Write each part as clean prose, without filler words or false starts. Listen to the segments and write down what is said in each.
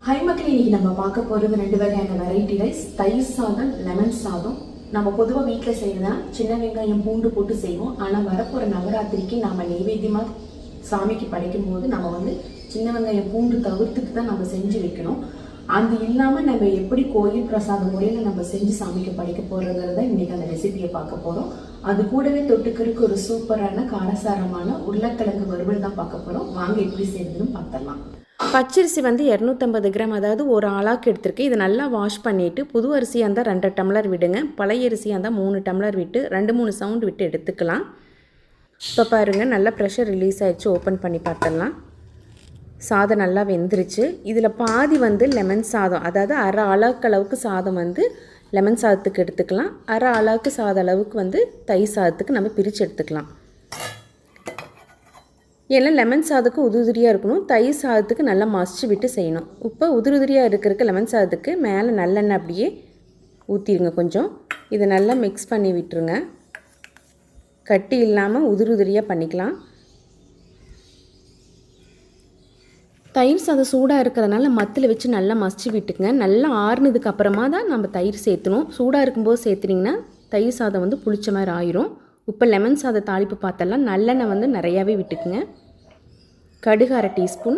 Hi மக்கள், இன்னைக்கு நம்ம பார்க்க போகிறது 2 வகையான வெரைட்டி ரைஸ். தயிர் சாதம், லெமன் சாதம். நம்ம பொதுவாக வீட்டில் செய்யறதுனா சின்ன வெங்காயம் பூண்டு போட்டு செய்வோம். ஆனால் வரப்போகிற நவராத்திரிக்கு நம்ம நெய்வேத்தியமாக சாமிக்கு படைக்கும் போது நம்ம சின்ன வெங்காயம் பூண்டு தவிர்த்துட்டு தான் நம்ம செஞ்சு வைக்கணும். அது இல்லாமல் நம்ம எப்படி கோயில் பிரசாத முறையில் நம்ம செஞ்சு சாமிக்கு படைக்க போகிறதுங்கிறத இன்றைக்கி அந்த ரெசிபியை பார்க்க போகிறோம். அது கூடவே தொட்டுக்கிறதுக்கு ஒரு சூப்பரான காரசாரமான உருளைக்கிழங்கு வறுவல் தான் பார்க்க போகிறோம். வாங்க எப்படி செய்யறதுன்னு பார்த்துடலாம். பச்சரிசி 250 கிராம், அதாவது ஒரு ஆளாக்கு எடுத்துருக்கு. இதை நல்லா வாஷ் பண்ணிவிட்டு புது அரிசியாக இருந்தால் 2 டம்ளர் விடுங்க. பழைய அரிசியாக இருந்தால் 3 டம்ளர் விட்டு 2-3 சவுண்டு விட்டு எடுத்துக்கலாம். இப்போ பாருங்கள், நல்லா ப்ரெஷர் ரிலீஸ் ஆகிடுச்சு. ஓப்பன் பண்ணி பார்த்துடலாம். சாதம் நல்லா வெந்துருச்சு. இதில் பாதி லெமன் சாதம், அதாவது அரை அளவுக்கு அளவுக்கு சாதம் லெமன் சாதத்துக்கு எடுத்துக்கலாம். அரை அளவுக்கு சாத அளவுக்கு தயிர் சாதத்துக்கு நம்ம பிரித்து எடுத்துக்கலாம். ஏன்னா லெமன் சாதத்துக்கு உதிரியாக இருக்கணும், தயிர் சாதத்துக்கு நல்லா மசிச்சு விட்டு செய்யணும். இப்போ உதிரியாக இருக்கிறதுக்கு லெமன் சாதத்துக்கு மேலே நல்லெண்ணெய் அப்படியே ஊற்றிடுங்க. கொஞ்சம் இதை நல்லா மிக்ஸ் பண்ணி விட்டுருங்க. கட்டி இல்லாமல் உதிரியாக பண்ணிக்கலாம். தயிர் சாதம் சூடாக இருக்கிறதுனால மத்தில் வச்சு நல்லா மசிச்சு விட்டுக்குங்க. நல்லா ஆறுனதுக்கு அப்புறமா தான் நம்ம தயிர் சேர்த்தணும். சூடாக இருக்கும்போது சேர்த்துனிங்கன்னா தயிர் சாதம் புளிச்ச மாதிரி ஆயிரும். இப்போ லெமன் சாதம் தாளிப்பு பார்த்தெல்லாம் நல்லெண்ணெய் நிறையாவே விட்டுக்குங்க. கடுகு 1/2 டீஸ்பூன்,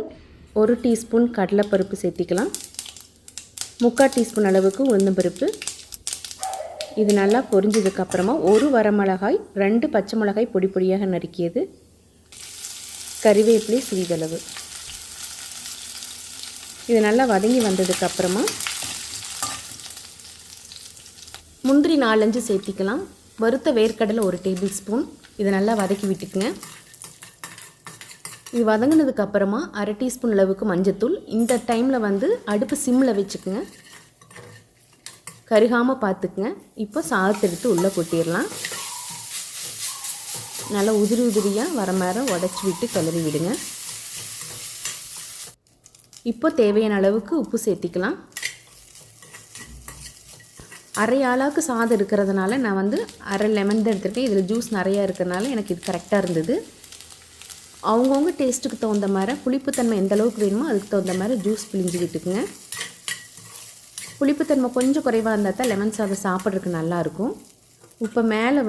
1 டீஸ்பூன் கடலைப்பருப்பு சேர்த்திக்கலாம். 3/4 டீஸ்பூன் அளவுக்கு உளுந்தம்பருப்பு. இது நல்லா பொரிஞ்சதுக்கப்புறமா 1 வரமிளகாய், 2 பச்சை மிளகாய் பொடி பொடியாக நறுக்கியது, கறிவேப்பிலை சிறிதளவு. இது நல்லா வதங்கி வந்ததுக்கப்புறமா முந்திரி 4-5 சேர்த்திக்கலாம். வறுத்த வேர்க்கடலை 1 டேபிள் ஸ்பூன். இதை நல்லா வதக்கி விட்டுக்குங்க. இது வதங்கினதுக்கப்புறமா 1/2 டீஸ்பூன் அளவுக்கு மஞ்சத்தூள். இந்த டைமில் அடுப்பு சிம்மில் வச்சுக்குங்க, கருகாமல் பார்த்துக்குங்க. இப்போ சாதத்தை எடுத்து உள்ளே கொட்டிடலாம். நல்லா உதிரியாக வர மாதிரி உடச்சி விட்டு கிளறி விடுங்க. இப்போ தேவையான அளவுக்கு உப்பு சேர்த்திக்கலாம். அரை ஆளாக்கு சாதம் இருக்கிறதுனால நான் அரை லெமன் தான் எடுத்துருக்கேன். இதில் ஜூஸ் நிறையா இருக்கிறதுனால எனக்கு இது கரெக்டாக இருந்தது. அவங்கவுங்க டேஸ்ட்டுக்கு தகுந்த மாதிரி புளிப்புத்தன்மை எந்த அளவுக்கு வேணுமோ அதுக்கு தகுந்த மாதிரி ஜூஸ் பிழிஞ்சு விட்டுக்குங்க. புளிப்புத்தன்மை கொஞ்சம் குறைவாக இருந்தால் தான் லெமன் சாதம் சாப்பிட்றதுக்கு நல்லாயிருக்கும். இப்போ மேலே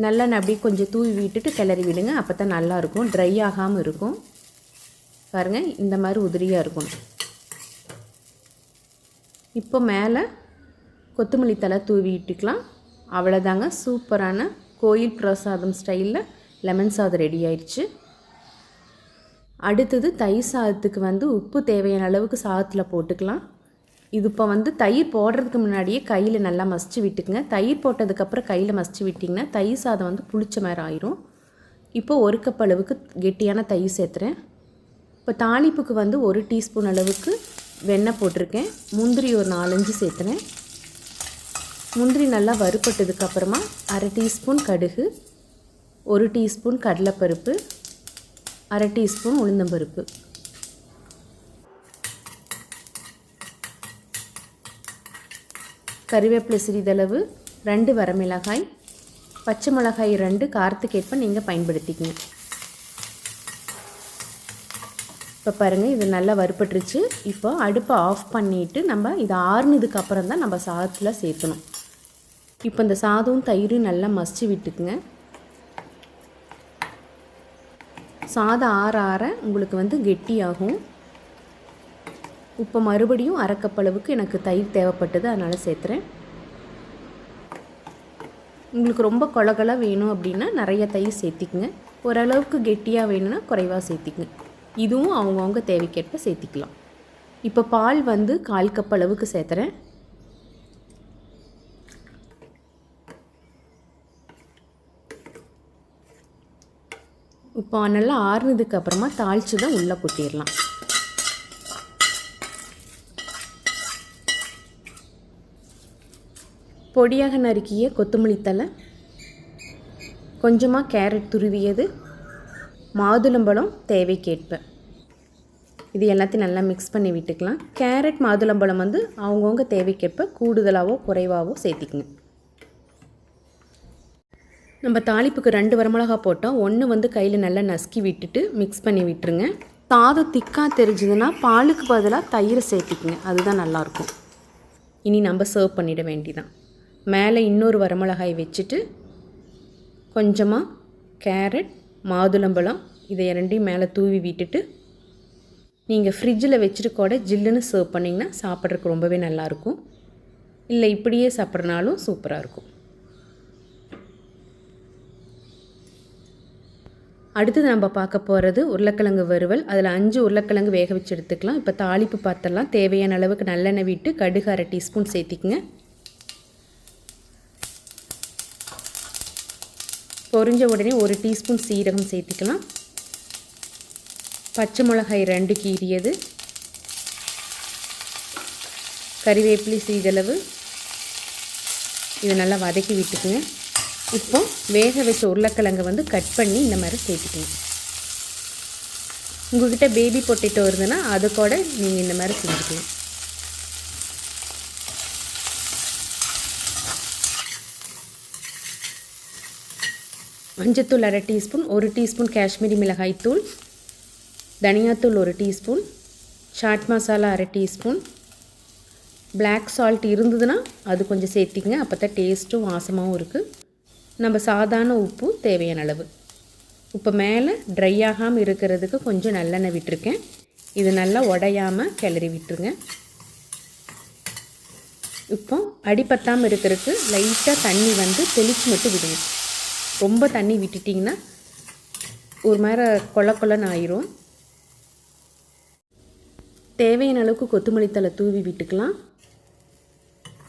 நல்லெண்ணெய் அப்படியே கொஞ்சம் தூவி விட்டுட்டு கிளறி விடுங்க. அப்போ தான் நல்லாயிருக்கும், ட்ரை ஆகாமல் இருக்கும். பாருங்கள், இந்த மாதிரி உதிரியாக இருக்கணும். இப்போ மேலே கொத்தமல்லி தழை தூவி விட்டுக்கலாம். அவ்வளோதாங்க, சூப்பரான கோயில் பிரசாதம் ஸ்டைலில் லெமன் சாதம் ரெடி ஆயிடுச்சு. அடுத்தது தயிர் சாதத்துக்கு உப்பு தேவையான அளவுக்கு சாதத்தில் போட்டுக்கலாம். இது இப்போ தயிர் போடுறதுக்கு முன்னாடியே கையில் நல்லா மசிச்சு விட்டுக்குங்க. தயிர் போட்டதுக்கப்புறம் கையில் மசிச்சு விட்டிங்கன்னா தயிர் சாதம் புளிச்ச மாதிரி ஆயிரும். இப்போ 1 கப் அளவுக்கு கெட்டியான தயிர் சேர்த்துறேன். இப்போ தாளிப்புக்கு 1 டீஸ்பூன் அளவுக்கு வெண்ணெய் போட்டிருக்கேன். முந்திரி ஒரு 4-5 சேர்த்துனேன். முந்திரி நல்லா வறுப்பட்டதுக்கப்புறமா 1/2 டீஸ்பூன் கடுகு, 1 டீஸ்பூன் கடலைப்பருப்பு, 1/2 டீஸ்பூன் உளுந்தம்பருப்பு, கறிவேப்பிலை சிறிதளவு, 2 வரமிளகாய், பச்சை மிளகாய் 2 காரத்துக்கேற்ப நீங்கள் பயன்படுத்திக்கங்க. இப்போ பாருங்கள், இது நல்லா வறுப்பட்டுருச்சு. இப்போ அடுப்பை ஆஃப் பண்ணிவிட்டு நம்ம இதை ஆறுனதுக்கு அப்புறம் தான் நம்ம சாதத்தில் சேர்க்கணும். இப்போ இந்த சாதம் தயிரும் நல்லா மசிச்சு விட்டுக்குங்க. சாதம் ஆற ஆற உங்களுக்கு கெட்டியாகும். இப்போ மறுபடியும் 1/2 கப் அளவுக்கு எனக்கு தயிர் தேவைப்பட்டது, அதனால் சேர்த்துறேன். உங்களுக்கு ரொம்ப கொலகொலா வேணும் அப்படின்னா நிறைய தயிர் சேர்த்திக்குங்க. ஓரளவுக்கு கெட்டியாக வேணும்னா குறைவாக சேர்த்திக்குங்க. இதுவும் அவங்கவுங்க தேவைக்கேற்ப சேர்த்திக்கலாம். இப்போ பால் 1/4 கப் அளவுக்கு சேர்த்துறேன். இப்போ நல்லா ஆறுனதுக்கு அப்புறமா தாளித்து தான் உள்ளே கொட்டிடலாம். பொடியாக நறுக்கிய கொத்தமல்லி தழை, கொஞ்சமாக கேரட் துருவியது, மாதுளம்பழம் தேவைக்கேற்ப. இது எல்லாத்தையும் நல்லா மிக்ஸ் பண்ணி விட்டுக்கலாம். கேரட் மாதுளம்பழம் அவங்கவுங்க தேவைக்கேற்ப கூடுதலாகவோ குறைவாகவோ சேர்த்திக்குங்க. நம்ம தாளிப்புக்கு 2 வரமிளகா போட்டோம். 1 கையில் நல்லா நசுக்கி விட்டுட்டு மிக்ஸ் பண்ணி விட்டுருங்க. சாதம் திக்காக தெரிஞ்சதுன்னா பாலுக்கு பதிலாக தயிரை சேர்த்திக்குங்க, அதுதான் நல்லாயிருக்கும். இனி நம்ம சர்வ் பண்ணிட வேண்டிதான். மேலே இன்னொரு வரமிளகாய் வச்சுட்டு கொஞ்சமாக கேரட், மாதுளம்பழம் இதை ரெண்டையும் மேலே தூவி விட்டுட்டு நீங்கள் ஃப்ரிட்ஜில் வச்சுட்டு கூட ஜில்லுன்னு சர்வ் பண்ணிங்கன்னா சாப்பிட்றதுக்கு ரொம்பவே நல்லாயிருக்கும். இல்லை இப்படியே சாப்பிட்றனாலும் சூப்பராக இருக்கும். அடுத்தது நம்ம பார்க்க போகிறது உருளைக்கிழங்கு வறுவல். அதில் 5 உருளைக்கிழங்கு வேக வச்சு எடுத்துக்கலாம். இப்போ தாளிப்பு பார்த்தலாம். தேவையான அளவுக்கு நல்லெண்ணெய் விட்டு கடுகு 1/2 டீஸ்பூன் சேர்த்திக்குங்க. பொரிஞ்ச உடனே 1 டீஸ்பூன் சீரகம் சேர்த்திக்கலாம். பச்சை மிளகாய் 2 கீறியது, கறிவேப்பிலை சிறிதளவு, இதை நல்லா வதக்கி விட்டுக்குங்க. இப்போ வேக வச்ச உருளைக்கிழங்கை வந்து கட் பண்ணி இந்த மாதிரி சேர்த்துக்கணும். உங்கள்கிட்ட பேபி பொட்டேட்டோ இருந்ததுன்னா அது கூட நீங்கள் இந்த மாதிரி செஞ்சுக்கலாம். மஞ்சத்தூள் 1/2 டீஸ்பூன், 1 டீஸ்பூன் காஷ்மீரி மிளகாய் தூள், தனியாத்தூள் 1 teaspoon, chaat masala 1/2 teaspoon, black salt இருந்ததுன்னா அது கொஞ்சம் சேர்த்திங்க, அப்போ தான் டேஸ்ட்டும் வாசமாகவும் இருக்குது. நம்ம சாதாரண உப்பு தேவையான அளவு. இப்போ மேலே ட்ரை ஆகாமல் இருக்கிறதுக்கு கொஞ்சம் நல்லெண்ணெய் விட்டுருக்கேன். இது நல்லா உடையாமல் கிளறி விட்டுருங்க. இப்போ அடிப்பட்டாமல் இருக்கிறதுக்கு லைட்டாக தண்ணி வந்து தெளித்து மட்டும் விடுங்க. ரொம்ப தண்ணி விட்டுட்டிங்கன்னா ஒரு மாதிரி கொள்ளன்னு ஆயிரும். தேவையான அளவுக்கு கொத்தமல்லி தழை தூவி விட்டுக்கலாம்.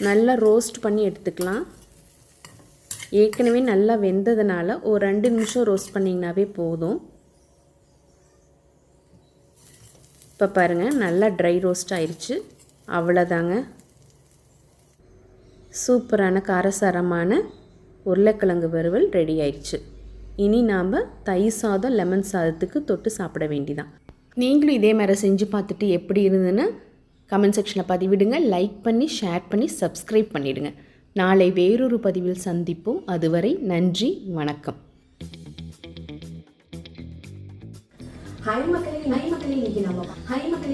நல்லா ரோஸ்ட் பண்ணி எடுத்துக்கலாம். ஏற்கனவே நல்லா வெந்ததுனால ஒரு 2 நிமிஷம் ரோஸ்ட் பண்ணிங்கனாவே போதும். இப்போ பாருங்கள் நல்லா ட்ரை ரோஸ்ட் ஆயிடுச்சு. அவ்வளோதாங்க, சூப்பரான காரசாரமான உருளைக்கிழங்கு வறுவல் ரெடி ஆயிடுச்சு. இனி நாம் தயிர் சாதம் லெமன் சாதத்துக்கு தொட்டு சாப்பிட வேண்டிதான். நீங்களும் இதே மாதிரி செஞ்சு பார்த்துட்டு எப்படி இருந்ததுன்னு கமெண்ட் செக்ஷனில் பதிவிடுங்க. லைக் பண்ணி ஷேர் பண்ணி சப்ஸ்கிரைப் பண்ணிவிடுங்க. நாளை வேறொரு பதிவில் சந்திப்போம். அதுவரை நன்றி, வணக்கம். ஹாய் மக்களே,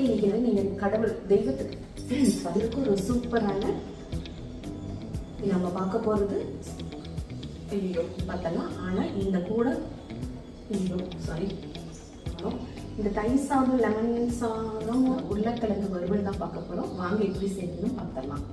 இன்னைக்கு நீங்கள் கடவுள் தெய்வத்துக்கு அதுக்கு ஒரு சூப்பரான நம்ம பார்க்க போகிறது பார்த்தலாம். ஆனால் இந்த கூட இந்த தயிர் சாதம் லெமன் சாதம் உருளைக்கிழங்கு வறுவல் தான் பார்க்க போகிறோம். வாங்க எப்படி செய்யணும்னு பார்த்தலாம்.